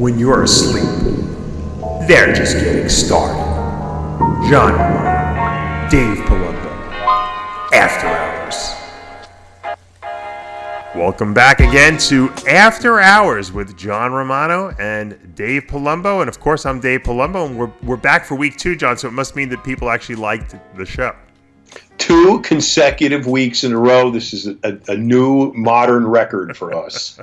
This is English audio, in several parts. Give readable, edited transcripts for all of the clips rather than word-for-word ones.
When you're asleep, they're just getting started. John Romano, Dave Palumbo, After Hours. Welcome back again to After Hours with John Romano and Dave Palumbo. And of course, I'm Dave Palumbo, and we're back for week 2, John, so it must mean that people actually liked the show. 2 consecutive weeks in a row. This is a new modern record for us.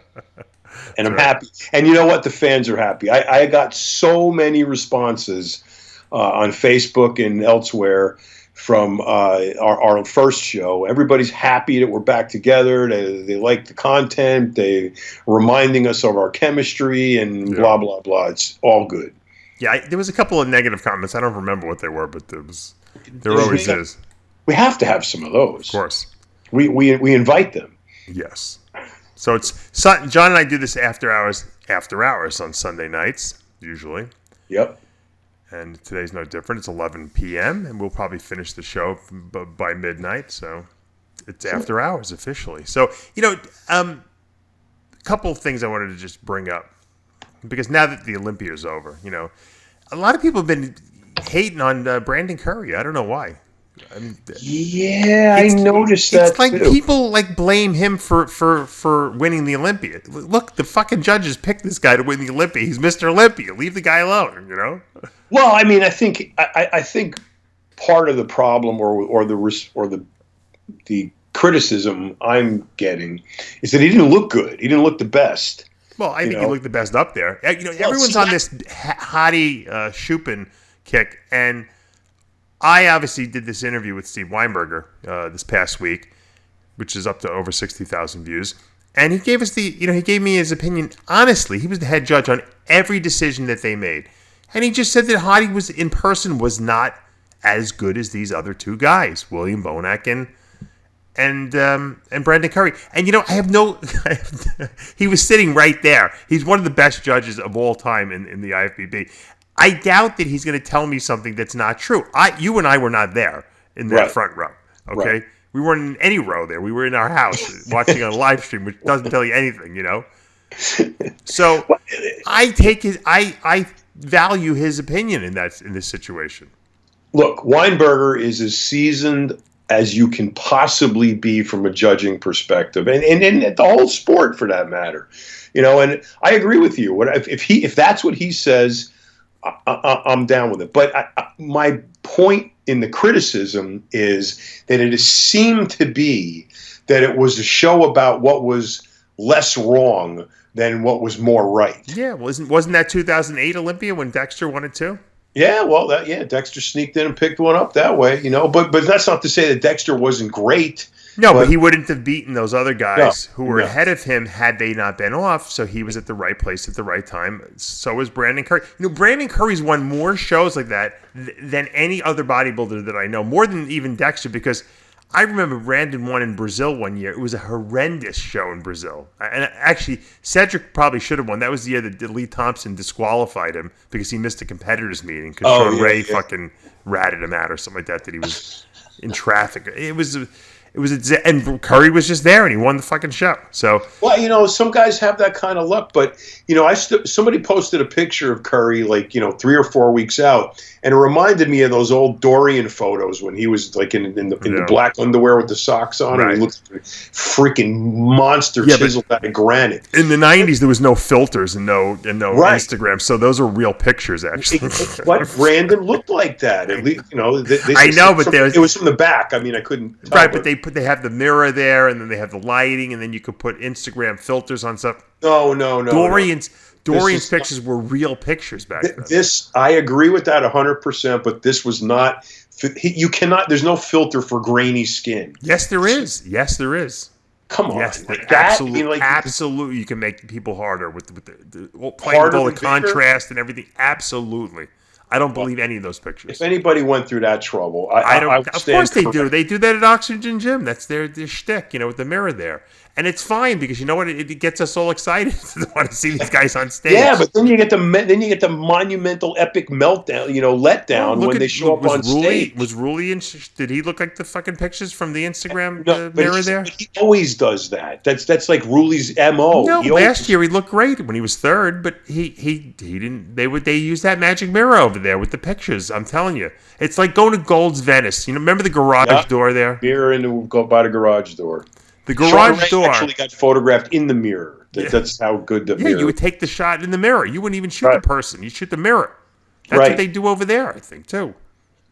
And I'm happy. And you know what? The fans are happy. I got so many responses on Facebook and elsewhere from our first show. Everybody's happy that we're back together. They like the content. They reminding us of our chemistry and blah, blah, blah. It's all good. Yeah, there was a couple of negative comments. I don't remember what they were, but there always is. We have to have some of those. Of course. We invite them. Yes. So John and I do this after hours on Sunday nights, usually. Yep. And today's no different. It's 11 p.m., and we'll probably finish the show by midnight. So it's after hours officially. So, a couple of things I wanted to just bring up. Because now that the Olympia is over, a lot of people have been hating on Brandon Curry. I don't know why. I mean, I noticed that. It's like too. People blame him for winning the Olympia. Look, the fucking judges picked this guy to win the Olympia. He's Mr. Olympia. Leave the guy alone. Well, I mean, I think part of the problem or the criticism I'm getting is that he didn't look good. He didn't look the best. Well, I think he looked the best up there. Everyone's on this Hadi Chupin kick, and I obviously did this interview with Steve Weinberger this past week, which is up to over 60,000 views. And he gave us he gave me his opinion. Honestly, he was the head judge on every decision that they made. And he just said that Hadi was not as good as these other two guys, William Bonac and Brandon Curry. And, he was sitting right there. He's one of the best judges of all time in the IFBB. I doubt that he's going to tell me something that's not true. You and I were not there in that front row, okay? Right. We weren't in any row there. We were in our house watching on a live stream, which doesn't tell you anything, So I value his opinion in this situation. Look, Weinberger is as seasoned as you can possibly be from a judging perspective, and the whole sport for that matter. And I agree with you. If that's what he says, I'm down with it. But my point in the criticism is that it seemed to be that it was a show about what was less wrong than what was more right. Yeah, wasn't that 2008 Olympia when Dexter won it too? Yeah, well, Dexter sneaked in and picked one up that way, But that's not to say that Dexter wasn't great. No, but he wouldn't have beaten those other guys who were ahead of him had they not been off. So he was at the right place at the right time. So was Brandon Curry. Brandon Curry's won more shows like that than any other bodybuilder that I know, more than even Dexter, because I remember Brandon won in Brazil one year. It was a horrendous show in Brazil. And actually, Cedric probably should have won. That was the year that Lee Thompson disqualified him because he missed a competitors meeting because Sean Ray fucking ratted him out or something like that he was in traffic. And Curry was just there, and he won the fucking show. So, well, some guys have that kind of luck, but somebody posted a picture of Curry 3 or 4 weeks out, and it reminded me of those old Dorian photos when he was in the black underwear with the socks on, and he looked like a freaking monster chiseled out of granite. In the '90s, there was no filters and no Instagram, so those are real pictures actually. But Brandon looked like that. At least I know, but it was from the back. I mean, I couldn't tell. Right, but they have the mirror there, and then they have the lighting, and then you could put Instagram filters on stuff. No. Dorian's pictures were real pictures back then. I agree with that 100%, but this was not. You cannot. There's no filter for grainy skin. Yes, there is. Come on. Yes, absolutely. You can make people harder with all the contrast and everything. Absolutely. I don't believe any of those pictures. If anybody went through that trouble, I don't. Of course they do. They do that at Oxygen Gym. That's their shtick, with the mirror there. And it's fine because you know what? It gets us all excited to want to see these guys on stage. Yeah, but then you get the monumental epic meltdown, letdown when they show up on stage. Was Rulli did he look like the fucking pictures from the Instagram mirror there? He always does that. That's like Rulli's MO. No, last year he looked great when he was third, but he didn't. They used that magic mirror over there with the pictures. I'm telling you, it's like going to Gold's Venice. Remember the garage door there? Mirror go by the garage door. The garage door actually got photographed in the mirror. That's how good the mirror. Yeah, you would take the shot in the mirror. You wouldn't even shoot the person. You shoot the mirror. That's what they do over there, I think, too.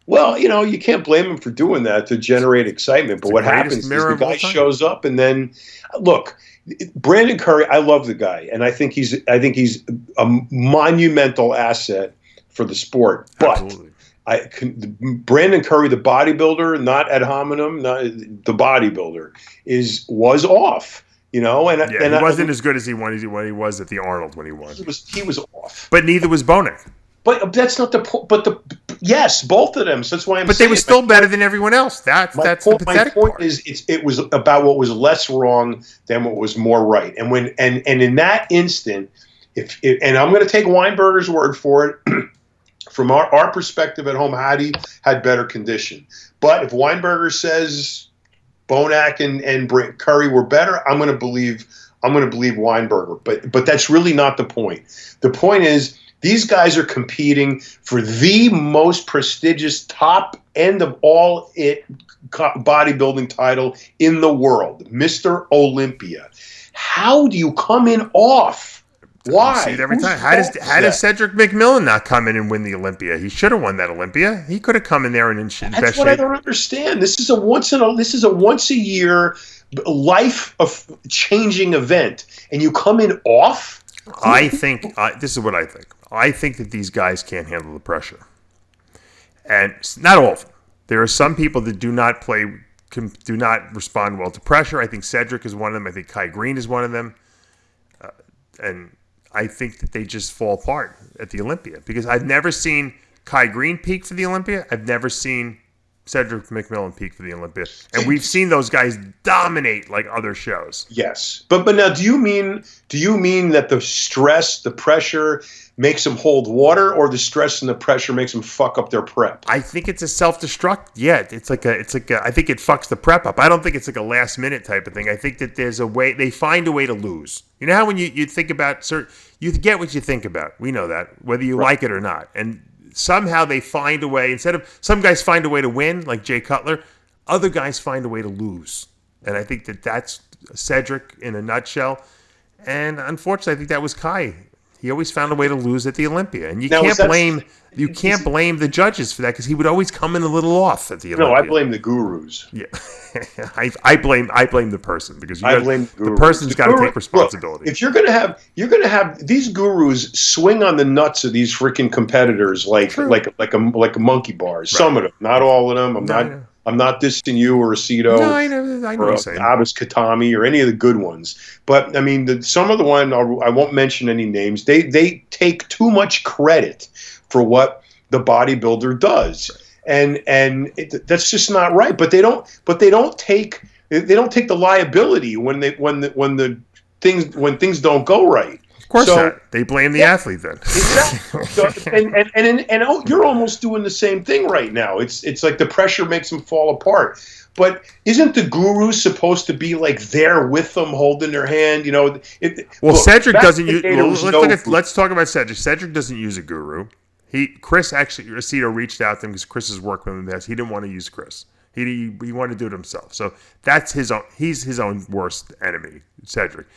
Well, you can't blame him for doing that to generate excitement. But what happens is the guy shows up, and then look, Brandon Curry. I love the guy, and I think he's a monumental asset for the sport. But Absolutely. Brandon Curry, the bodybuilder, not ad hominem, not the bodybuilder, was off. And he wasn't as good as he was at the Arnold when he won. He was off. But neither was Bonek. But that's not the point. Yes, both of them. So that's why I'm. But saying they were still better than everyone else. That's the pathetic part. My point is, it was about what was less wrong than what was more right. And in that instant, and I'm going to take Weinberger's word for it. From our perspective at home, Hadi had better condition. But if Weinberger says Bonak and Curry were better, I'm going to believe Weinberger. But that's really not the point. The point is these guys are competing for the most prestigious top end of all bodybuilding title in the world, Mr. Olympia. How do you come in off? Why? See it every time. How does Cedric McMillan not come in and win the Olympia? He should have won that Olympia. He could have come in there and in best shape. That's what I don't understand. This is a once a year life of changing event, and you come in off. I think this is what I think. I think that these guys can't handle the pressure, and not all of them. There are some people that do not respond well to pressure. I think Cedric is one of them. I think Kai Green is one of them, and I think that they just fall apart at the Olympia because I've never seen Kai Green peak for the Olympia. I've never seen Cedric McMillan peak for the Olympia. And we've seen those guys dominate like other shows. Yes. But now do you mean that the stress, the pressure makes them hold water, or the stress and the pressure makes them fuck up their prep? I think it's a self-destruct. Yeah, it's like a I think it fucks the prep up. I don't think it's like a last minute type of thing. I think that there's a way, they find a way to lose. You know how when you think about you get what you think about. We know that, whether you like it or not. And somehow they find a way, instead of some guys find a way to win, like Jay Cutler, other guys find a way to lose. And I think that's Cedric in a nutshell. And unfortunately, I think that was Kai. He always found a way to lose at the Olympia, and you can't blame the judges for that because he would always come in a little off at the Olympia. No, I blame the gurus. Yeah, I blame the person because the person's got to take responsibility. Look, if you're gonna have these gurus swing on the nuts of these freaking competitors like a monkey bars. Right. Some of them, not all of them. I'm not dissing you or Aceto or Abbas Katami or any of the good ones. But, I mean, some of the ones, I won't mention any names, they take too much credit for what the bodybuilder does. And that's just not right. But they don't take the liability when things don't go right. Of course not. They blame the athlete then. Exactly. And you're almost doing the same thing right now. It's like the pressure makes them fall apart. But isn't the guru supposed to be like there with them, holding their hand? Cedric doesn't use. Let's talk about Cedric. Cedric doesn't use a guru. Chris actually, Aceto reached out to him because Chris has worked with him in the past. He didn't want to use Chris. He wanted to do it himself. So that's his own. He's his own worst enemy, Cedric.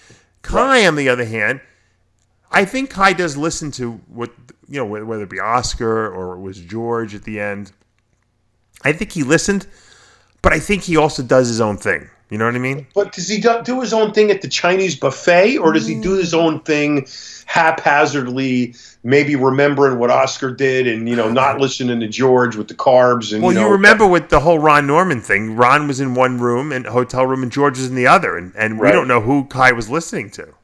Kai, on the other hand, I think Kai does listen to what, whether it be Oscar or it was George at the end. I think he listened, but I think he also does his own thing. You know what I mean? But does he do his own thing at the Chinese buffet, or does he do his own thing haphazardly, maybe remembering what Oscar did and, not listening to George with the carbs? And you remember with the whole Ron Norman thing, Ron was in one room and hotel room and George was in the other. And we don't know who Kai was listening to.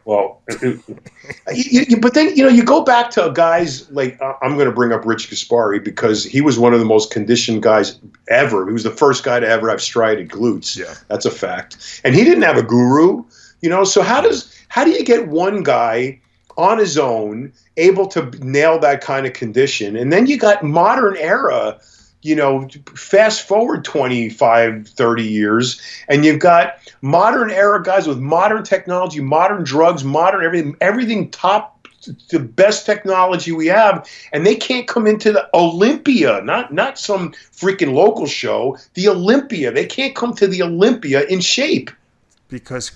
Well, but then, you go back to guys like, I'm going to bring up Rich Gaspari because he was one of the most conditioned guys ever. He was the first guy to ever have striated glutes. Yeah. That's a fact. And he didn't have a guru, so how do you get one guy on his own able to nail that kind of condition? And then you got modern era, fast forward 25, 30 years, and you've got modern era guys with modern technology, modern drugs, modern everything top, the best technology we have, and they can't come into the Olympia, not some freaking local show, the Olympia. They can't come to the Olympia in shape. Because,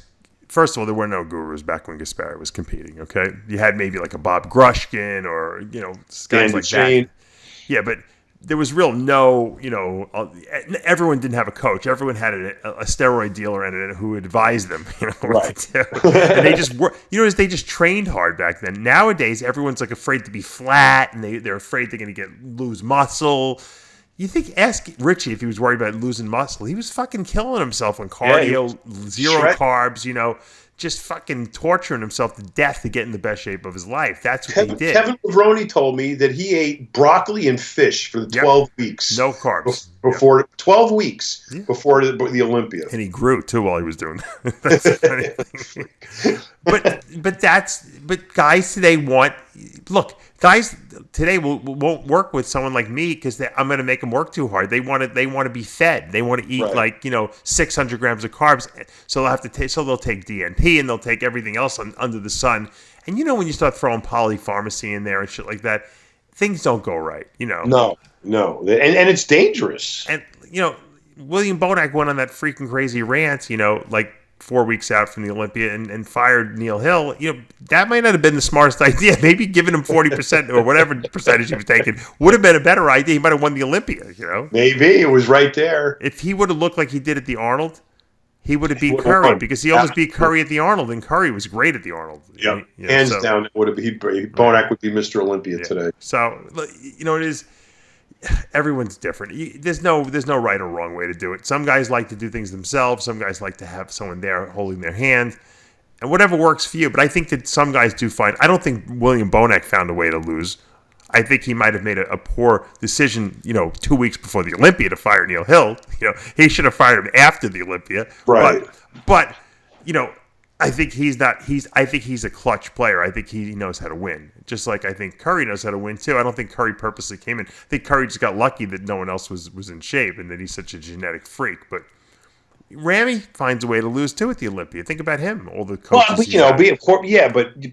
first of all, there were no gurus back when Gaspari was competing, okay? You had maybe like a Bob Grushkin or, guys like that. Yeah, but there was everyone didn't have a coach. Everyone had a steroid dealer in it who advised them, what to do. And they just they just trained hard back then. Nowadays, everyone's like afraid to be flat, and they're afraid they're going to lose muscle. Ask Richie if he was worried about losing muscle. He was fucking killing himself on cardio, zero carbs, just fucking torturing himself to death to get in the best shape of his life. That's what he did. Kevin Levrone told me that he ate broccoli and fish for the 12 weeks. No carbs. Before 12 weeks before the Olympia. And he grew too while he was doing that. That's the funny thing. But guys today guys today won't work with someone like me because I'm going to make them work too hard. They want to be fed. They want to eat 600 grams of carbs. So they'll take DNP and they'll take everything else under the sun. And when you start throwing polypharmacy in there and shit like that, things don't go right. No, and it's dangerous. And William Bonac went on that freaking crazy rant. 4 weeks out from the Olympia and fired Neil Hill, that might not have been the smartest idea. Maybe giving him 40% or whatever percentage he was taking would have been a better idea. He might have won the Olympia, Maybe. It was right there. If he would have looked like he did at the Arnold, he would have beat Curry because he almost beat Curry at the Arnold, and Curry was great at the Arnold. Yeah, hands down, Bonac would be Mr. Olympia today. So, it is... Everyone's different. There's no right or wrong way to do it. Some guys like to do things themselves. Some guys like to have someone there holding their hand, and whatever works for you. But I think that some guys do find. I don't think William Bonac found a way to lose. I think he might have made a poor decision, 2 weeks before the Olympia to fire Neil Hill. He should have fired him after the Olympia. Right. But I think he's a clutch player. I think he knows how to win. Just like I think Curry knows how to win too. I don't think Curry purposely came in. I think Curry just got lucky that no one else was in shape and that he's such a genetic freak. But Ramy finds a way to lose too at the Olympia. Think about him. All the coaches.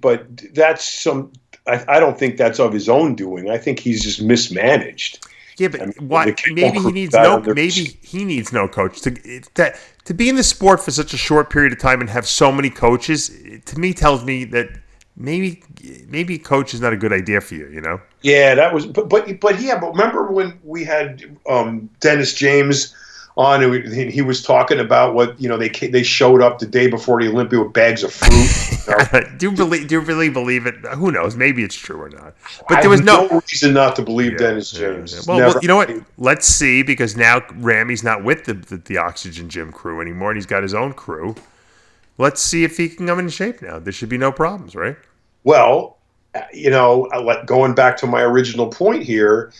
But that's some. I don't think that's of his own doing. I think he's just mismanaged. Yeah, but maybe he needs no coach to be in the sport for such a short period of time and have so many coaches. To me, tells me that maybe coach is not a good idea for you. Yeah, that was. But remember when we had Dennis James on, and he was talking about what they showed up the day before the Olympia with bags of fruit. Do you really believe it? Who knows? Maybe it's true or not. But there was no reason not to believe Dennis James. Yeah. Well, you know what? Let's see, because now Ramy's not with the Oxygen Gym crew anymore, and he's got his own crew. Let's see if he can come in shape now. There should be no problems, right? Well, going back to my original point here,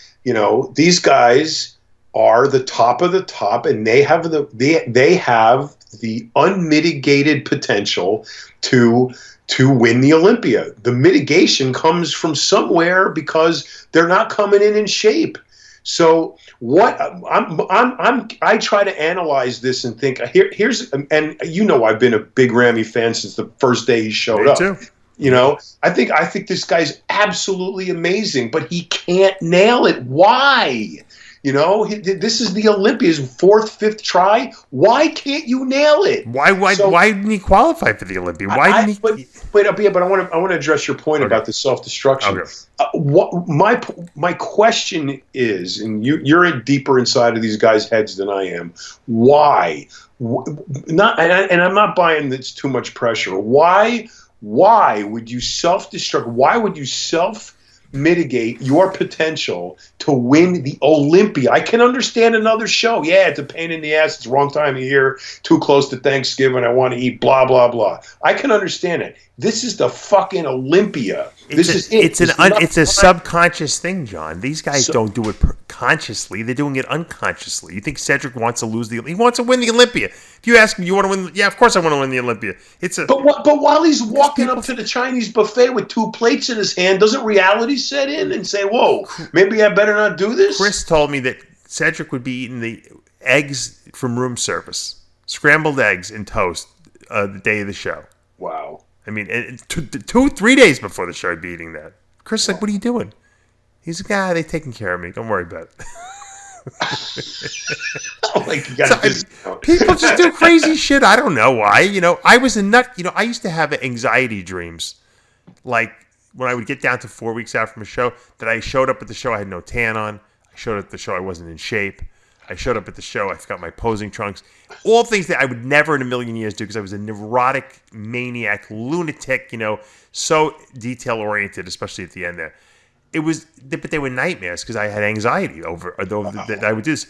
these guys are the top of the top, and they have the unmitigated potential to win the Olympia. The mitigation comes from somewhere because they're not coming in shape. So what I try to analyze this and think here's and I've been a big Ramy fan since the first day he showed up. Too. I think this guy's absolutely amazing, but he can't nail it. Why? This is the Olympia's 4th, 5th try. Why can't you nail it? Why didn't he qualify for the Olympia? But I want to address your point about the self-destruction. Okay. My question is, and you're deeper inside of these guys' heads than I am. Why? And I'm not buying that's too much pressure. Why would you self-destruct? Why would you mitigate your potential to win the Olympia? I can understand another show. Yeah, it's a pain in the ass. It's the wrong time of year. Too close to Thanksgiving. I want to eat blah, blah, blah. I can understand it. This is the fucking Olympia. It's a subconscious thing, John. These guys don't do it consciously. They're doing it unconsciously. You think Cedric wants to lose he wants to win the Olympia. If you ask him, you want to win? Yeah, of course I want to win the Olympia. But while he's walking up to the Chinese buffet with 2 plates in his hand, doesn't reality set in and say, whoa, maybe I better not do this? Chris told me that Cedric would be eating the eggs from room service, scrambled eggs and toast the day of the show. Wow. I mean, 3 days before the show, I'd be eating that. Chris is like, what are you doing? He's like, they're taking care of me. Don't worry about it. People just do crazy shit. I don't know why. I was a nut. I used to have anxiety dreams. Like when I would get down to 4 weeks out from a show, that I showed up at the show, I had no tan on. I showed up at the show, I wasn't in shape. I showed up at the show, I forgot my posing trunks. All things that I would never in a million years do because I was a neurotic, maniac, lunatic, so detail-oriented, especially at the end there. But they were nightmares because I had anxiety over that I would do this.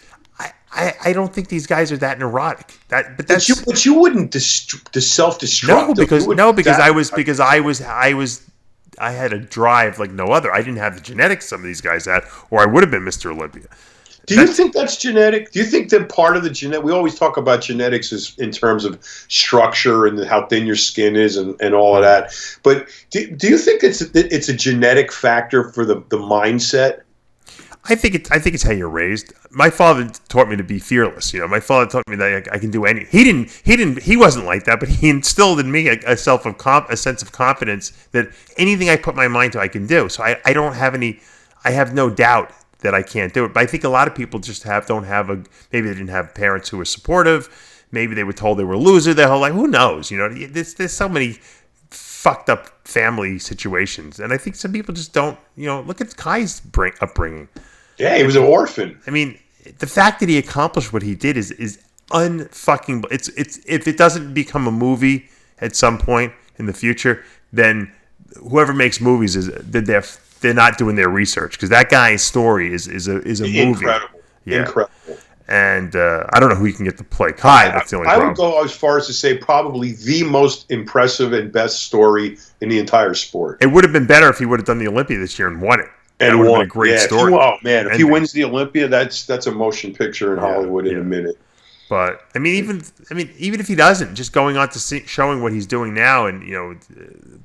I don't think these guys are that neurotic. But you wouldn't self-destruct. No, because I had a drive like no other. I didn't have the genetics some of these guys had, or I would have been Mr. Olympia. Do you think that's genetic? Do you think that part of the genetic? We always talk about genetics as in terms of structure and how thin your skin is and all of that. But do you think it's a genetic factor for the mindset? I think it's how you're raised. My father taught me to be fearless. My father taught me that I can do anything. He wasn't like that, but he instilled in me a sense of confidence that anything I put my mind to, I can do. So I have no doubt that I can't do it. But I think a lot of people just maybe they didn't have parents who were supportive. Maybe they were told they were a loser their whole life. Who knows? There's so many fucked up family situations. And I think some people just don't, look at Kai's upbringing. Yeah, he was an orphan. I mean, the fact that he accomplished what he did is unfucking. It's if it doesn't become a movie at some point in the future, then whoever makes movies they're not doing their research because that guy's story is a movie. Incredible. And I don't know who you can get to play Kai. That's the only problem. I would go as far as to say probably the most impressive and best story in the entire sport. It would have been better if he would have done the Olympia this year and won it. That would have been a great story. If he wins the Olympia, that's a motion picture in Hollywood in a minute. But even if he doesn't, just going on to showing what he's doing now, and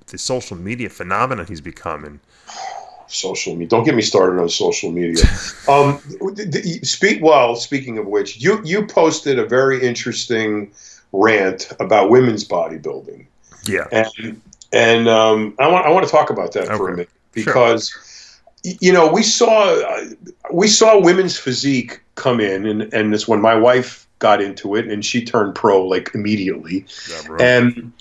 the social media phenomenon he's become, and social media. Don't get me started on social media. Speaking of which, you posted a very interesting rant about women's bodybuilding. Yeah, and I want to talk about that for a minute because. Sure. We saw women's physique come in, and it's when my wife got into it, and she turned pro like immediately. Yeah, right. And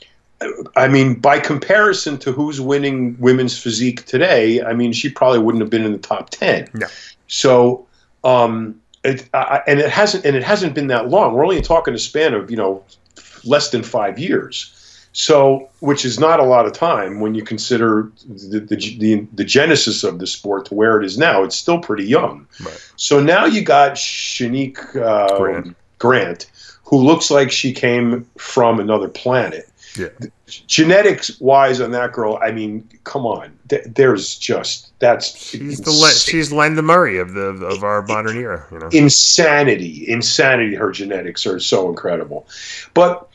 I mean, by comparison to who's winning women's physique today, I mean, she probably wouldn't have been in the top 10. No. So, it hasn't been that long. We're only talking a span of less than 5 years. So, which is not a lot of time when you consider the genesis of the sport to where it is now. It's still pretty young. Right. So now you got Shanique Grant, who looks like she came from another planet. Yeah. Genetics-wise on that girl, I mean, come on. She's Linda Murray of our modern era. Insanity. Her genetics are so incredible. But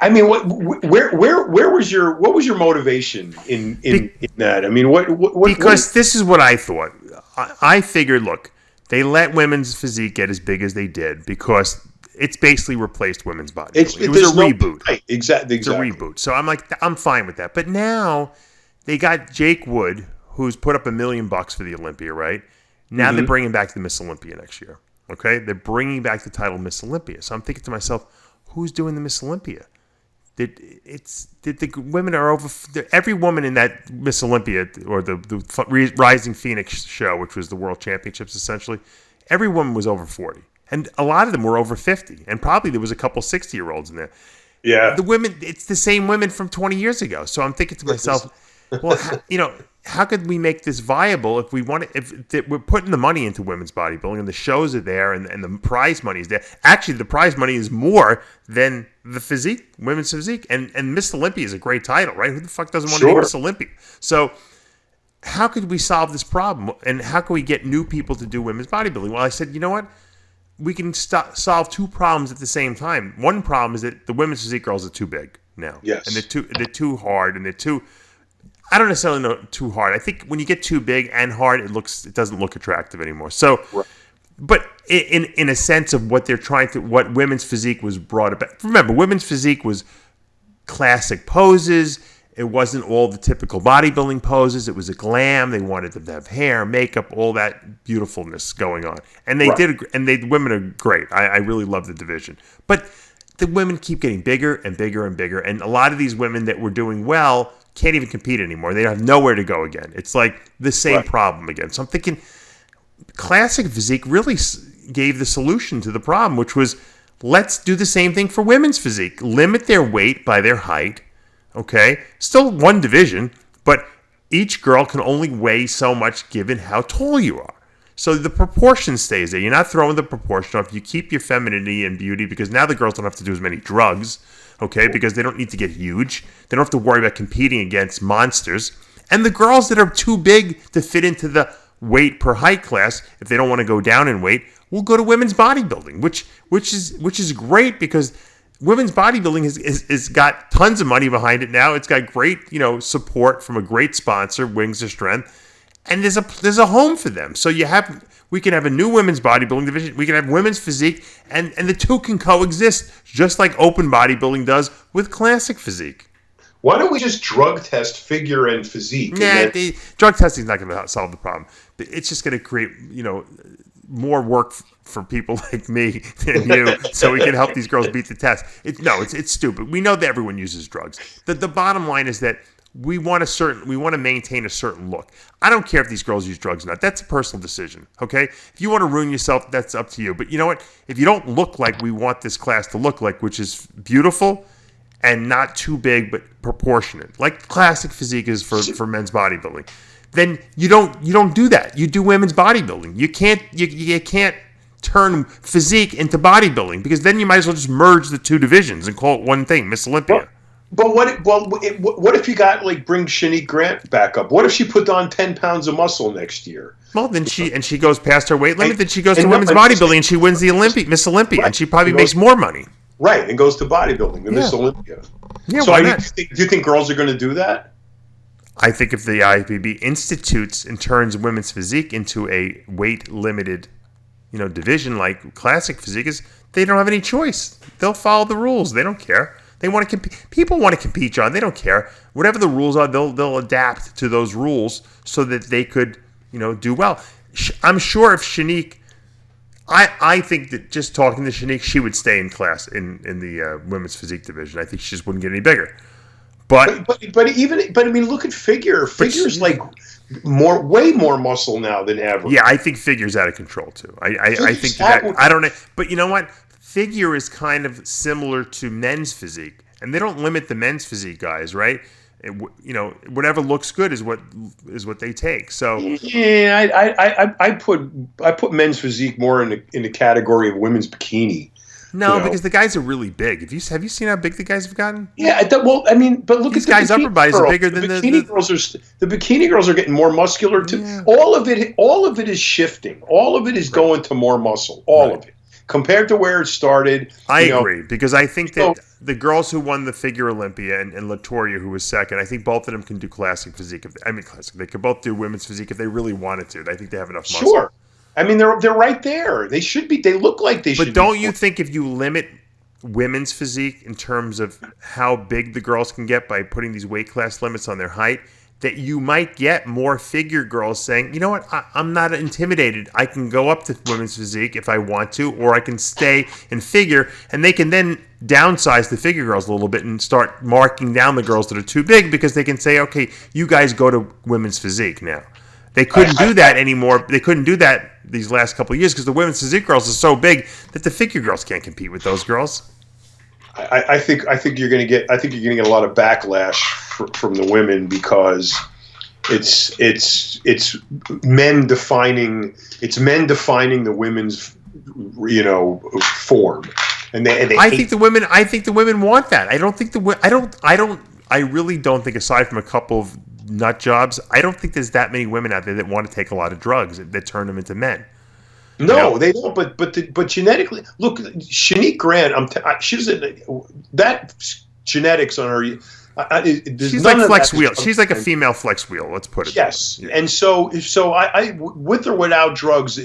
I mean, what was your motivation in that? I mean, because this is what I thought. I figured, look, they let women's physique get as big as they did because it's basically replaced women's bodybuilding. It was a reboot. Right, exactly. It's a reboot. So I'm fine with that. But now they got Jake Wood, who's put up $1 million for the Olympia, right? Now they're bringing back the Miss Olympia next year. Okay, they're bringing back the title Miss Olympia. So I'm thinking to myself, who's doing the Miss Olympia? The women are over. Every woman in that Miss Olympia or the Rising Phoenix show, which was the World Championships essentially, every woman was over 40, and a lot of them were over 50, and probably there was a couple 60-year-olds in there. Yeah, the women, it's the same women from 20 years ago. So I'm thinking to myself, Well, how could we make this viable if we want to, if we're putting the money into women's bodybuilding and the shows are there and the prize money is there. Actually, the prize money is more than the physique, women's physique. And Miss Olympia is a great title, right? Who the fuck doesn't want to be Miss Olympia? So how could we solve this problem? And how can we get new people to do women's bodybuilding? Well, I said, you know what? We can solve two problems at the same time. One problem is that the women's physique girls are too big now. Yes. And they're too hard, and they're too, I don't necessarily know too hard. I think when you get too big and hard, it doesn't look attractive anymore. So, right. But in a sense of what they're trying to, what women's physique was brought about. Remember, women's physique was classic poses. It wasn't all the typical bodybuilding poses. It was a glam. They wanted them to have hair, makeup, all that beautifulness going on. And they did. And the women are great. I really love the division. But the women keep getting bigger and bigger and bigger. And a lot of these women that were doing well can't even compete anymore. They have nowhere to go again. It's like the same problem again. So I'm thinking classic physique really gave the solution to the problem, which was let's do the same thing for women's physique. Limit their weight by their height. Okay, still one division, but each girl can only weigh so much given how tall you are. So the proportion stays there. You're not throwing the proportion off. You keep your femininity and beauty because now the girls don't have to do as many drugs, okay, because they don't need to get huge. They don't have to worry about competing against monsters. And the girls that are too big to fit into the weight per height class, if they don't want to go down in weight, will go to women's bodybuilding, which is great because women's bodybuilding has got tons of money behind it now. It's got great, support from a great sponsor, Wings of Strength, and there's a home for them. So we can have a new women's bodybuilding division. We can have women's physique, and the two can coexist, just like open bodybuilding does with classic physique. Why don't we just drug test figure and physique? Nah, drug testing is not going to solve the problem. It's just going to create, more work for people like me and you, so we can help these girls beat the test. It's stupid. We know that everyone uses drugs. The bottom line is that we want to maintain a certain look. I don't care if these girls use drugs or not. That's a personal decision. Okay, if you want to ruin yourself, that's up to you. But you know what? If you don't look like we want this class to look like, which is beautiful and not too big but proportionate, like classic physique is for men's bodybuilding, then you don't do that. You do women's bodybuilding. You can't turn physique into bodybuilding because then you might as well just merge the two divisions and call it one thing, Miss Olympia. But what if you got bring Shanique Grant back up? What if she put on 10 pounds of muscle next year? Well, then she goes past her weight limit. Then she goes to women's bodybuilding and she wins the Miss Olympia, right. And she probably makes more money. Right, and goes to bodybuilding, Miss Olympia. Yeah, so do you think girls are going to do that? I think if the IFBB institutes and turns women's physique into a weight-limited, division like classic physique is, they don't have any choice. They'll follow the rules. They don't care. They want to compete. People want to compete, John. They don't care. Whatever the rules are, they'll adapt to those rules so that they could, do well. I'm sure if Shanique, I think that just talking to Shanique, she would stay in class in the women's physique division. I think she just wouldn't get any bigger. But I mean, look at figure. Figure's way more muscle now than ever. Yeah, I think figure's out of control too. I think that I don't know, but you know what? Figure is kind of similar to men's physique, and they don't limit the men's physique guys, right? Whatever looks good is what they take. So yeah, I put men's physique more in the category of women's bikini. No, because the guys are really big. Have you seen how big the guys have gotten? Yeah, but look these at guys' upper bodies are bigger than the bikini girls. The bikini girls are getting more muscular too. Yeah. All of it is shifting. All of it is going to more muscle. All of it compared to where it started. I agree because I think that the girls who won the figure Olympia and Latoria, who was second, I think both of them can do classic physique. Classic. They could both do women's physique if they really wanted to. I think they have enough muscle. Sure. I mean, they're right there. They should be. They look like they should. But don't you think if you limit women's physique in terms of how big the girls can get by putting these weight class limits on their height, that you might get more figure girls saying, you know what, I'm not intimidated. I can go up to women's physique if I want to, or I can stay in figure, and they can then downsize the figure girls a little bit and start marking down the girls that are too big because they can say, okay, you guys go to women's physique now. They couldn't do that anymore. They couldn't do that these last couple of years because the women's physique girls are so big that the figure girls can't compete with those girls. I think you're going to get a lot of backlash from the women because it's men defining the women's form, and they I think the women want that. I really don't think, aside from a couple of nut jobs, I don't think there's that many women out there that want to take a lot of drugs that turn them into men. No, they don't. But genetically, look, Shanique Grant. She doesn't. That genetics on her. She's like flex wheel. She's like a female flex wheel. Let's put it. Yes, that way. And so I with or without drugs,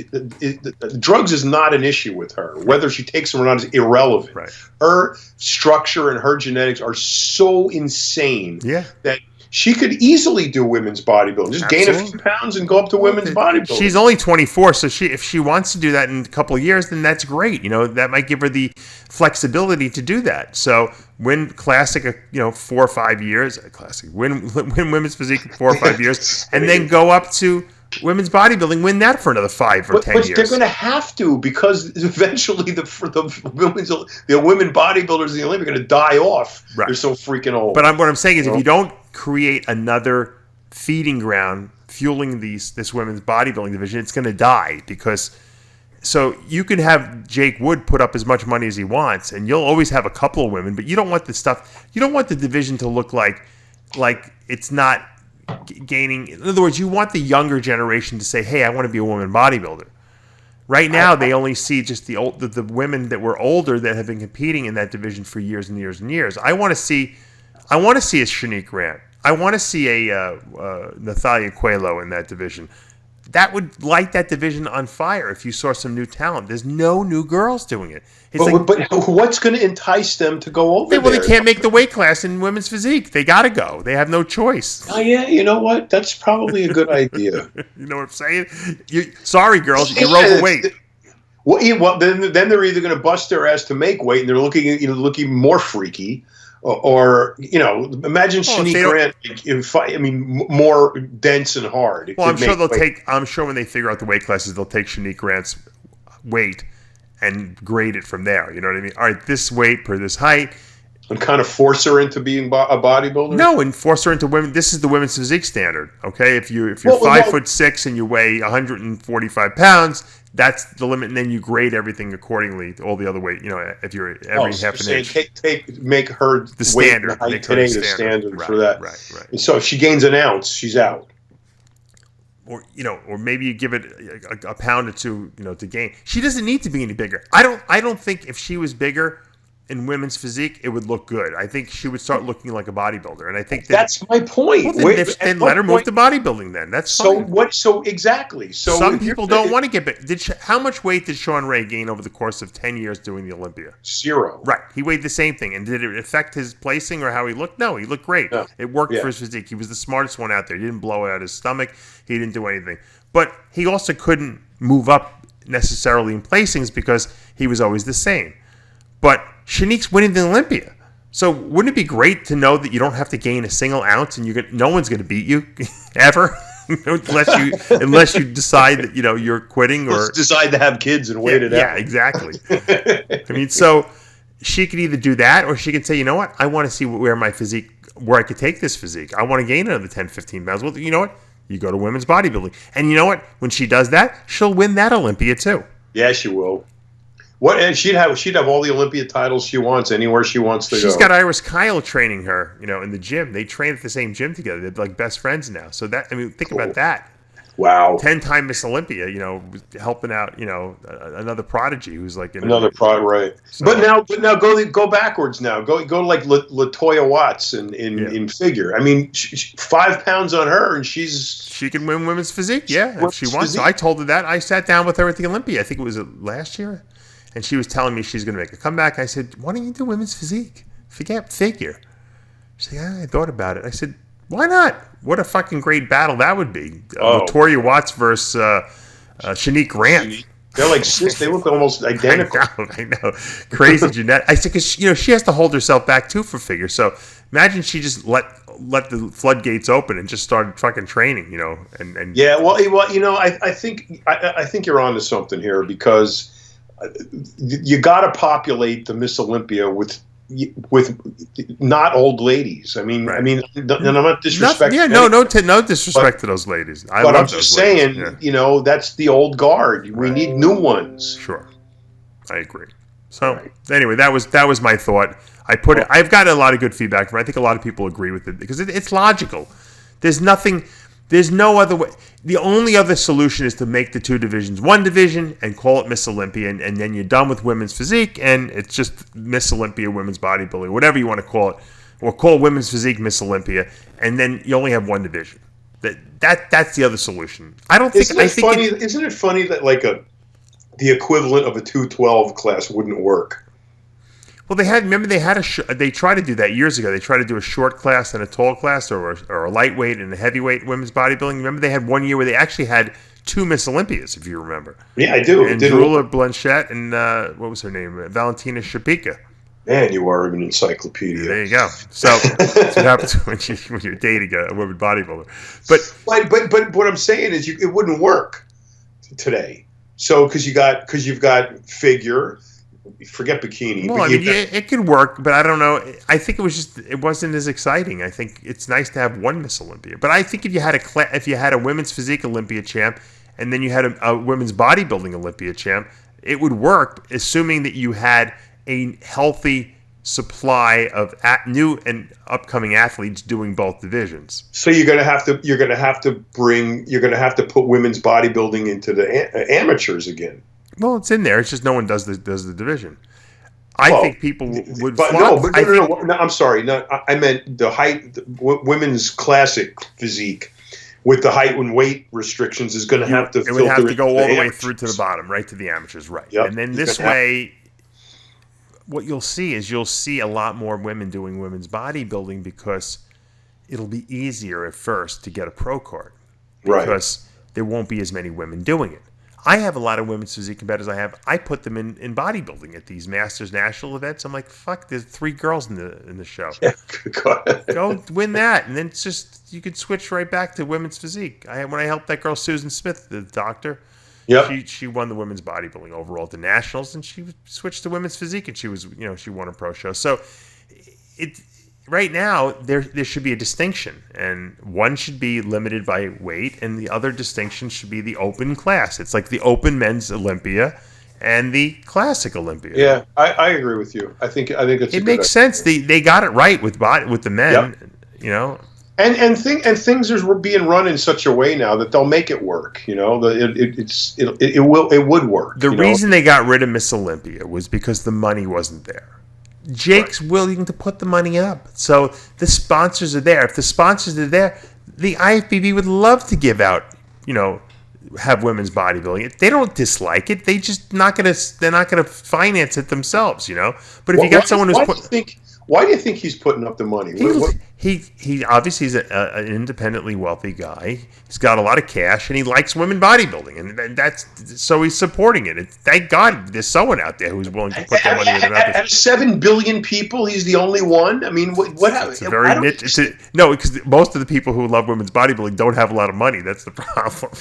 drugs is not an issue with her. Whether she takes them or not is irrelevant. Right. Her structure and her genetics are so insane that she could easily do women's bodybuilding. Just gain a few pounds and go up to women's bodybuilding. She's only 24, so if she wants to do that in a couple of years, then that's great. That might give her the flexibility to do that. So win classic, 4 or 5 years, classic. Win women's physique in 4 or 5 years, and then go up to women's bodybuilding. Win that for another 5 or 10 years. But they're going to have to, because eventually the women bodybuilders in the Olympics are going to die off. Right. They're so freaking old. But what I'm saying is, if you don't create another feeding ground fueling this women's bodybuilding division, it's going to die. So you can have Jake Wood put up as much money as he wants, and you'll always have a couple of women, but you don't want the division to look like it's not gaining. In other words, you want the younger generation to say, hey, I want to be a woman bodybuilder. Right now, they only see just the women that were older that have been competing in that division for years and years and years. I want to see a Shanique Grant. I want to see a Natalia Coelho in that division. That would light that division on fire if you saw some new talent. There's no new girls doing it. But what's going to entice them to go over there? Well, they can't make the weight class in women's physique. They got to go. They have no choice. Oh, yeah. You know what? That's probably a good idea. You know what I'm saying? Sorry, girls. You're overweight. Well, then they're either going to bust their ass to make weight, and they're looking more freaky, or imagine Shanique Grant. More dense and hard. Well, I'm sure when they figure out the weight classes, they'll take Shanique Grant's weight and grade it from there. You know what I mean? All right, this weight per this height. And kind of force her into being a bodybuilder? No, and force her into women. This is the women's physique standard. Okay, if you're 5'6" and you weigh 145 pounds, that's the limit, and then you grade everything accordingly. All the other weight, if you're every half an inch, make her the standard. Weight today the standard right, for that. Right. And so if she gains an ounce, she's out. Or maybe you give it a pound or two, to gain. She doesn't need to be any bigger. I don't think if she was bigger in women's physique, it would look good. I think she would start looking like a bodybuilder, and I think that's my point. Well, then let her move to bodybuilding. Then that's fine. So exactly. So some people don't want to get big. How much weight did Sean Ray gain over the course of 10 years doing the Olympia? 0. Right. He weighed the same thing, and did it affect his placing or how he looked? No, he looked great. No. It worked for his physique. He was the smartest one out there. He didn't blow out his stomach. He didn't do anything. But he also couldn't move up necessarily in placings because he was always the same. But Shanique's winning the Olympia. So wouldn't it be great to know that you don't have to gain a single ounce and no one's going to beat you ever unless you decide that you're quitting or decide to have kids and wait it out. Yeah, exactly. So she could either do that or she could say, you know what? I want to see where I could take this physique. I want to gain another 10, 15 pounds. Well, you know what? You go to women's bodybuilding. And you know what? When she does that, she'll win that Olympia too. Yeah, she will. And she'd have all the Olympia titles she wants anywhere she wants to go. She's got Iris Kyle training her, in the gym. They train at the same gym together. They're like best friends now. So think about that. Wow. 10-time Miss Olympia, helping out, another prodigy who's like another prodigy, right? So, but now go backwards now. Go like LaToya Watts in figure. 5 pounds on her, and she can win women's physique. Yeah, if she wants. So I told her that. I sat down with her at the Olympia. I think it was last year. And she was telling me she's going to make a comeback. I said, why don't you do women's physique? Forget figure. She said, I thought about it. I said, why not? What a fucking great battle that would be. LaToya Watts versus Shanique Grant. They're like sis. They look almost identical. I know. Crazy genetic. I said, because she has to hold herself back too for figure. So imagine she just let the floodgates open and just started fucking training. And yeah. Well, I think you're onto something here because you got to populate the Miss Olympia with with not old ladies. I mean, Right. and I'm not disrespecting. No disrespect to those ladies. But I'm just saying, that's the old guard. We need new ones. Sure, I agree. So anyway, that was my thought. I've gotten a lot of good feedback from it. I think a lot of people agree with it because it's logical. There's no other way. The only other solution is to make the two divisions one division and call it Miss Olympia, and then you're done with women's physique, and it's just Miss Olympia, women's bodybuilding, whatever you want to call it, or call women's physique Miss Olympia, and then you only have one division. That's the other solution. I don't think. Isn't it funny that the equivalent of a 212 class wouldn't work? Well, they tried to do that years ago. They tried to do a short class and a tall class, or a lightweight and a heavyweight women's bodybuilding. Remember, they had 1 year where they actually had two Miss Olympias, if you remember. Yeah, I do. And Drula Blanchette and what was her name? Valentina Shapika. Man, you are an encyclopedia. There you go. So that's what happens when you're dating a women bodybuilder. But what I'm saying is, it wouldn't work today. So because you've got figure. Forget bikini. Well, it could work, but I don't know. I think it wasn't as exciting. I think it's nice to have one Miss Olympia. But I think if you had a women's physique Olympia champ, and then you had a women's bodybuilding Olympia champ, it would work, assuming that you had a healthy supply of new and upcoming athletes doing both divisions. So you're going to have to put women's bodybuilding into the amateurs again. Well, it's in there. It's just no one does the division. I think people would. But no, I'm sorry. No, I meant the height. Women's classic physique with the height and weight restrictions is going to have to. It would have to go all the way through to the bottom, right to the amateurs, right? Yep. And then this way, what you'll see a lot more women doing women's bodybuilding because it'll be easier at first to get a pro card because there won't be as many women doing it. I have a lot of women's physique competitors. I put them in bodybuilding at these Masters National events. I'm like, fuck, there's 3 girls in the show. Yeah, go win that, and then it's just you could switch right back to women's physique. When I helped that girl Susan Smith, the doctor, she won the women's bodybuilding overall at the Nationals, and she switched to women's physique, and she won a pro show. So right now, there should be a distinction, and one should be limited by weight, and the other distinction should be the open class. It's like the open men's Olympia and the classic Olympia. Yeah, I agree with you. I think it's it makes sense. They got it right with the men. Yep. And things are being run in such a way now that they'll make it work. It would work. The reason they got rid of Miss Olympia was because the money wasn't there. Jake's willing to put the money up. So the sponsors are there. If the sponsors are there, the IFBB would love to give out, have women's bodybuilding. They don't dislike it. They're not going to finance it themselves, But if you got someone who's why do you think he's putting up the money? He obviously is an independently wealthy guy. He's got a lot of cash, and he likes women bodybuilding, and so he's supporting it. Thank God there's someone out there who's willing to put that money in. Out of 7 billion people, he's the only one. I mean, what? It's a very niche. No, because most of the people who love women's bodybuilding don't have a lot of money. That's the problem.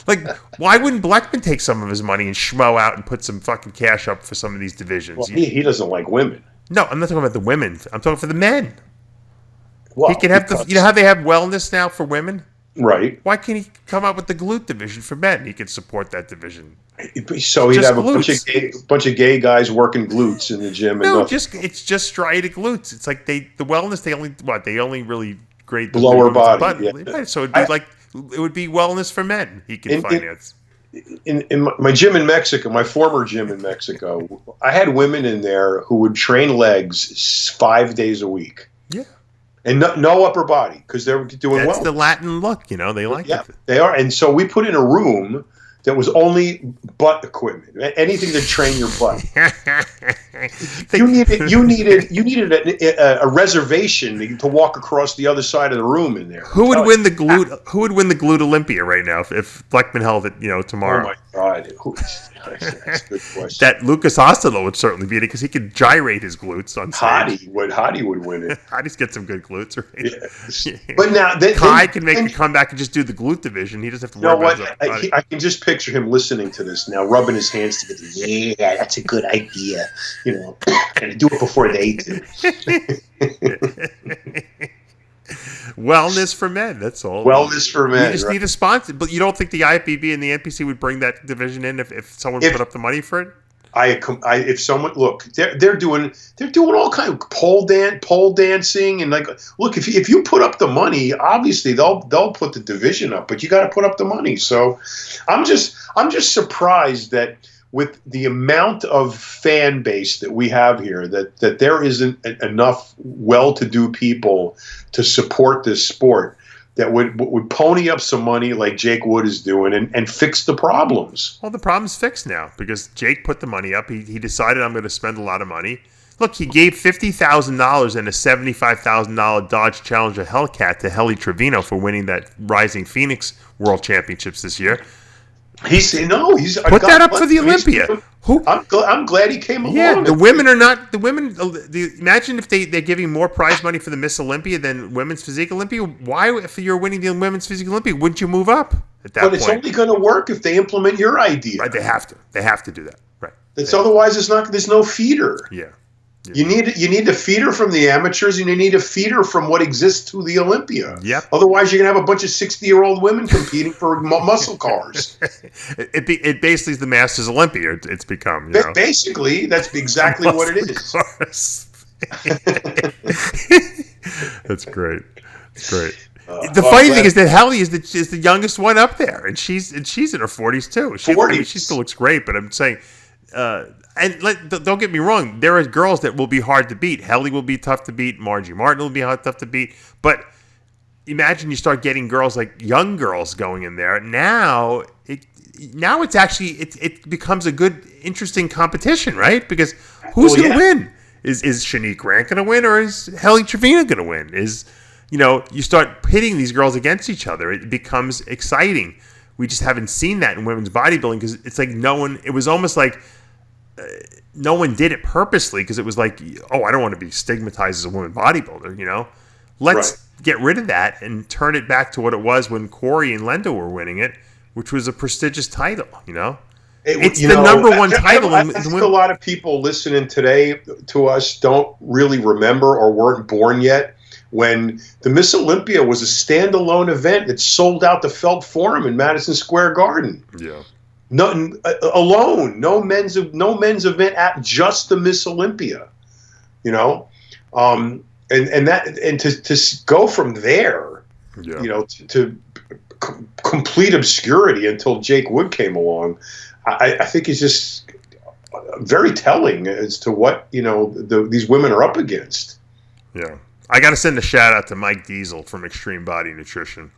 Like, why wouldn't Blackman take some of his money and schmo out and put some fucking cash up for some of these divisions? Well, he doesn't like women. No, I'm not talking about the women. I'm talking for the men. Well, he can have how they have wellness now for women? Right. Why can't he come up with the glute division for men? He could support that division. So he'd have a bunch of gay guys working glutes in the gym. It's just striated glutes. It's like the wellness. They only really grade the lower body. Yeah. So it would be wellness for men. He can finance. In my gym in Mexico, my former gym in Mexico, I had women in there who would train legs 5 days a week. Yeah. And no upper body because they were doing well. That's the Latin look, they like it. They are. And so we put in a room that was only butt equipment, anything to train your butt. You needed a reservation to walk across the other side of the room in there. Who would win the Glute Olympia right now if Bleckman held it, tomorrow? Oh my God, that's a good question. That Lucas Ostolo would certainly beat it because he could gyrate his glutes on stage. Hottie would win it. Hottie's got some good glutes, right? Yeah. But now Kai can make a comeback and just do the glute division. He doesn't have to worry about it. I can just picture him listening to this now, rubbing his hands together. Yeah, that's a good idea. And do it before they do. Wellness for men. That's all. Wellness for men. You just need a sponsor. But you don't think the IFBB and the NPC would bring that division in if someone put up the money for it? If someone look, they're doing all kind of pole dancing, and look, if you put up the money, obviously they'll put the division up, but you got to put up the money. So I'm just surprised that with the amount of fan base that we have here, that there isn't enough well-to-do people to support this sport that would pony up some money like Jake Wood is doing and fix the problems. Well, the problem's fixed now because Jake put the money up. He decided I'm going to spend a lot of money. Look, he gave $50,000 and a $75,000 Dodge Challenger Hellcat to Helly Trevino for winning that Rising Phoenix World Championships this year. He's put that up for the Olympia. I'm glad he came along. Yeah, the women are not the women. Imagine if they're giving more prize money for the Miss Olympia than Women's Physique Olympia. Why, if you're winning the Women's Physique Olympia, wouldn't you move up at that point? But it's only going to work if they implement your idea. Right, they have to. They have to do that. Right. Otherwise, there's no feeder. Yeah. You need a feeder from the amateurs, and you need a feeder from what exists to the Olympia. Yep. Otherwise, you're gonna have a bunch of 60-year-old women competing for muscle cars. It basically is the Masters Olympia. It's become. Basically, that's exactly what it is. That's great. It's great. The funny thing is that Helly is the youngest one up there, and she's in her 40s too. She still looks great, but I'm saying. Don't get me wrong, there are girls that will be hard to beat. Helly will be tough to beat. Margie Martin will be tough to beat. But imagine you start getting girls like young girls going in there. Now it's actually it becomes a good, interesting competition, right? Because who's going to win? Is Shanique Grant going to win, or is Helly Trevino going to win? You start pitting these girls against each other. It becomes exciting. We just haven't seen that in women's bodybuilding because it's like it was almost like no one did it purposely because it was like, oh, I don't want to be stigmatized as a woman bodybuilder, Let's get rid of that and turn it back to what it was when Corey and Lendo were winning it, which was a prestigious title, It's the number one title. I think a lot of people listening today to us don't really remember or weren't born yet when the Miss Olympia was a standalone event that sold out the Felt Forum in Madison Square Garden. Yeah. Alone, no men's event at just the Miss Olympia, and to go from there, to complete obscurity until Jake Wood came along, I think is just very telling as to what these women are up against. Yeah, I got to send a shout out to Mike Diesel from Extreme Body Nutrition,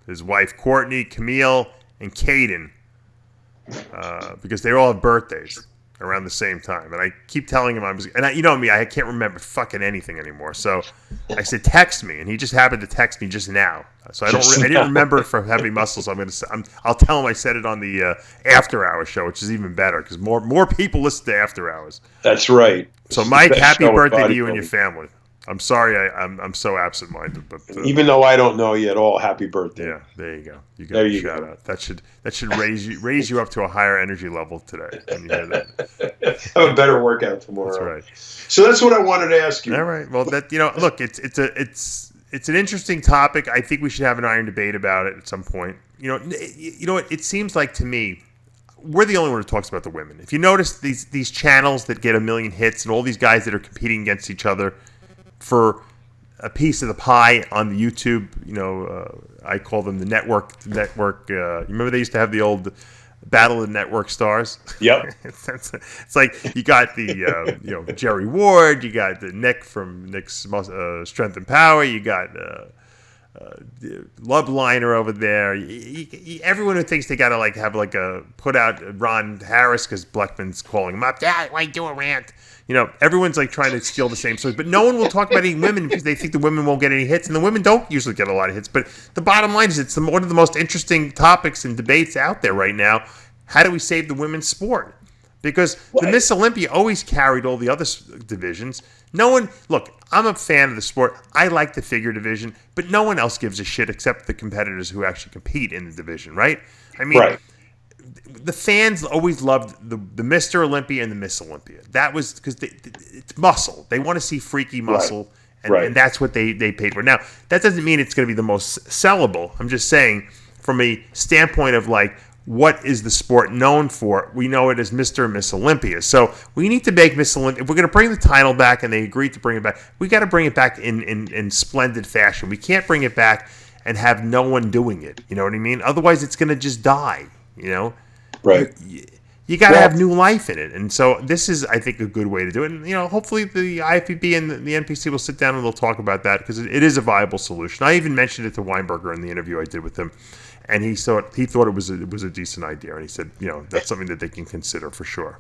his wife Courtney, Camille, and Caden. Because they all have birthdays around the same time, and I keep telling him you know me, I can't remember fucking anything anymore. So I said, text me, and he just happened to text me just now. So I didn't remember it from Heavy Muscle. So I'll tell him I said it on the After Hours show, which is even better because more people listen to After Hours. That's right. So Mike, happy birthday to you and your family. I'm sorry I'm so absent-minded, but even though I don't know you at all, happy birthday. Yeah, there you go. You got a shout out. That should raise you up to a higher energy level today when you hear that. Have a better workout tomorrow. That's right. So that's what I wanted to ask you. All right. Well, look, it's an interesting topic. I think we should have an iron debate about it at some point. It seems like to me we're the only one who talks about the women. If you notice these channels that get 1 million hits and all these guys that are competing against each other for a piece of the pie on the YouTube, I call them the network. You remember they used to have the old Battle of the Network Stars? Yep. It's like you got the Jerry Ward, you got the Nick from Nick's Strength and Power, you got Loveliner over there. Everyone who thinks they got to have a put out Ron Harris because Bleckman's calling him up. Yeah, why do a rant? Everyone's trying to steal the same stories, but no one will talk about any women because they think the women won't get any hits, and the women don't usually get a lot of hits. But the bottom line is it's one of the most interesting topics and debates out there right now. How do we save the women's sport? Because the Miss Olympia always carried all the other divisions. Look, I'm a fan of the sport. I like the figure division, but no one else gives a shit except the competitors who actually compete in the division, right? I mean, the fans always loved the Mr. Olympia and the Miss Olympia. That was because it's muscle. They want to see freaky muscle, and that's what they paid for. Now, that doesn't mean it's going to be the most sellable. I'm just saying, from a standpoint of like, what is the sport known for? We know it as Mr. and Miss Olympia. So we need to make Miss Olympia. If we're going to bring the title back, and they agreed to bring it back, we got to bring it back in splendid fashion. We can't bring it back and have no one doing it. You know what I mean? Otherwise, it's going to just die. You know, right? You got to have new life in it, and so this is, I think, a good way to do it. And hopefully the IFBB and the NPC will sit down and they'll talk about that because it is a viable solution. I even mentioned it to Weinberger in the interview I did with him. And he thought it was a decent idea, and he said, that's something that they can consider for sure.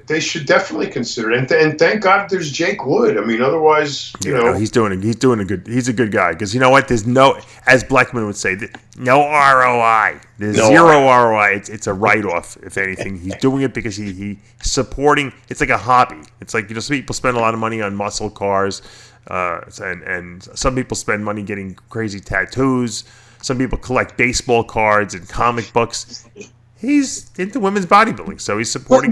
They should definitely consider it, and thank God there's Jake Wood. I mean, otherwise, he's doing a good guy because you know what? There's no, as Blackman would say, no ROI. There's zero ROI. It's a write-off, if anything. He's doing it because he's supporting. It's like a hobby. It's like some people spend a lot of money on muscle cars, and some people spend money getting crazy tattoos. Some people collect baseball cards and comic books. He's into women's bodybuilding, so he's supporting.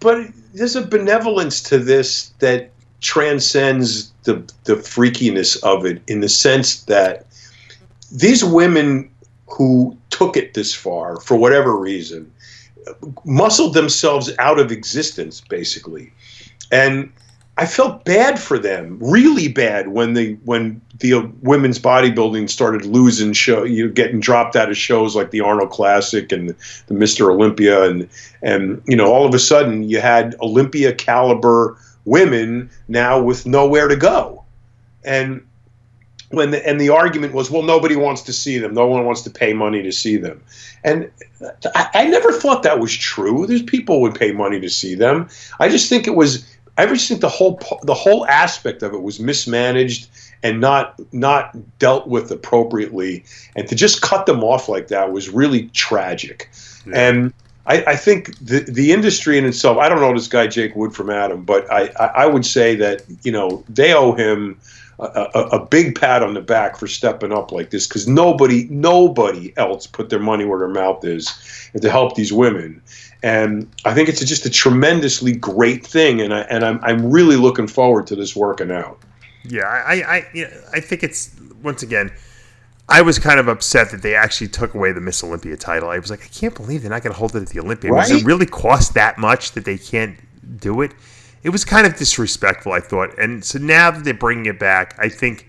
But there's a benevolence to this that transcends the freakiness of it, in the sense that these women who took it this far, for whatever reason, muscled themselves out of existence, basically, and I felt bad for them, really bad, when the women's bodybuilding started losing getting dropped out of shows like the Arnold Classic and the Mr. Olympia, and all of a sudden you had Olympia caliber women now with nowhere to go, and the argument was, well, nobody wants to see them, no one wants to pay money to see them, and I never thought that was true. There's people who would pay money to see them. I just think the whole aspect of it was mismanaged and not dealt with appropriately, and to just cut them off like that was really tragic. Yeah. And I think the industry in itself, I don't know this guy Jake Wood from Adam, but I would say that they owe him a big pat on the back for stepping up like this, because nobody else put their money where their mouth is to help these women. And I think it's just a tremendously great thing, and I'm really looking forward to this working out. Yeah, I think it's, once again, I was kind of upset that they actually took away the Miss Olympia title. I was like, I can't believe they're not going to hold it at the Olympia. Right? Does it really cost that much that they can't do it? It was kind of disrespectful, I thought. And so now that they're bringing it back, I think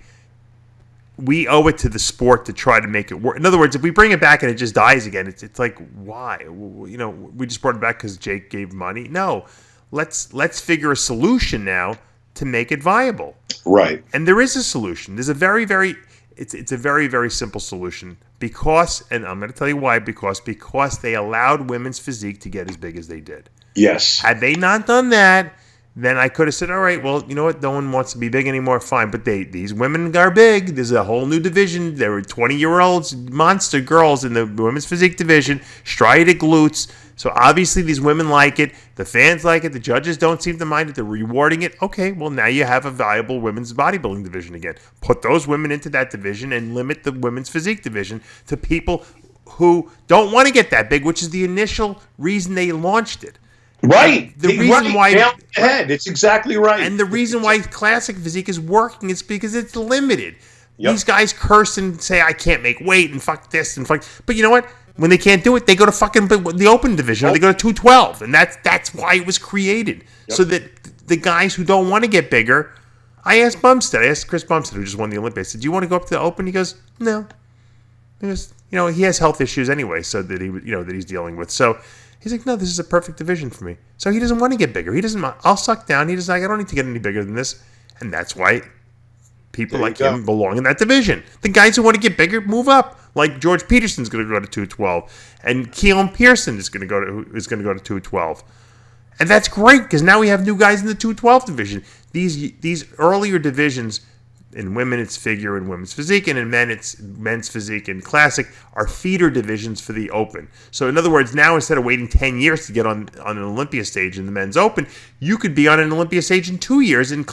we owe it to the sport to try to make it work. In other words, if we bring it back and it just dies again, it's like, why? We just brought it back because Jake gave money. No, let's figure a solution now to make it viable. Right. And there is a solution. There's a very, very, it's a very, very simple solution because, and I'm going to tell you why, because they allowed women's physique to get as big as they did. Yes. Had they not done that, then I could have said, all right, well, you know what? No one wants to be big anymore. Fine. But these women are big. There's a whole new division. There were 20-year-olds, monster girls in the women's physique division, striated glutes. So obviously these women like it. The fans like it. The judges don't seem to mind it. They're rewarding it. Okay, well, now you have a viable women's bodybuilding division again. Put those women into that division and limit the women's physique division to people who don't want to get that big, which is the initial reason they launched it. Right. The reason why it's exactly right. And the reason why classic physique is working is because it's limited. Yep. These guys curse and say, I can't make weight and fuck this and fuck. But you know what? When they can't do it, they go to fucking the open division or they go to 212. And that's why it was created. Yep. So that the guys who don't want to get bigger, I asked Chris Bumstead, who just won the Olympics, I said, do you want to go up to the open? He goes, no. Because, he has health issues anyway, so that that he's dealing with. So he's like, no, this is a perfect division for me. So he doesn't want to get bigger. He doesn't. I'll suck down. He doesn't like, I don't need to get any bigger than this. And that's why people like him belong in that division. The guys who want to get bigger move up. Like George Peterson's going to go to 212, and Keelan Pearson is going to go to 212, and that's great because now we have new guys in the 212 division. These earlier divisions. In women, it's figure and women's physique, and in men, it's men's physique and classic, are feeder divisions for the open. So, in other words, now instead of waiting 10 years to get on an Olympia stage in the men's open, you could be on an Olympia stage in 2 years in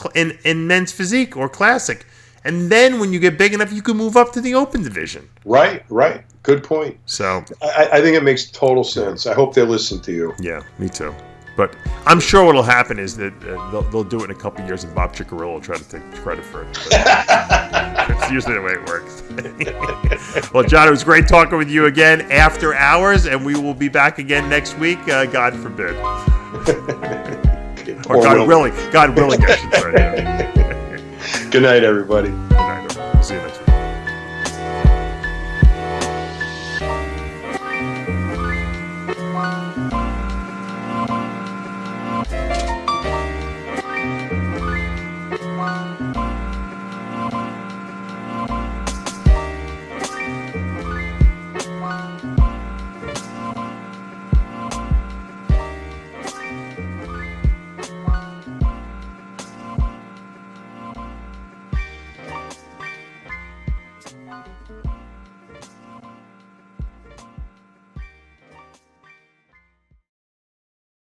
men's physique or classic. And then when you get big enough, you can move up to the open division. Right. Good point. So I think it makes total sense. I hope they listen to you. Yeah, me too. But I'm sure what'll happen is that they'll do it in a couple years, and Bob Ciccarello will try to take credit for it. It's usually the way it works. Well, John, it was great talking with you again after hours, and we will be back again next week. God forbid, or God willing. God willing, I should say. Good night, everybody. Good night. See you next week.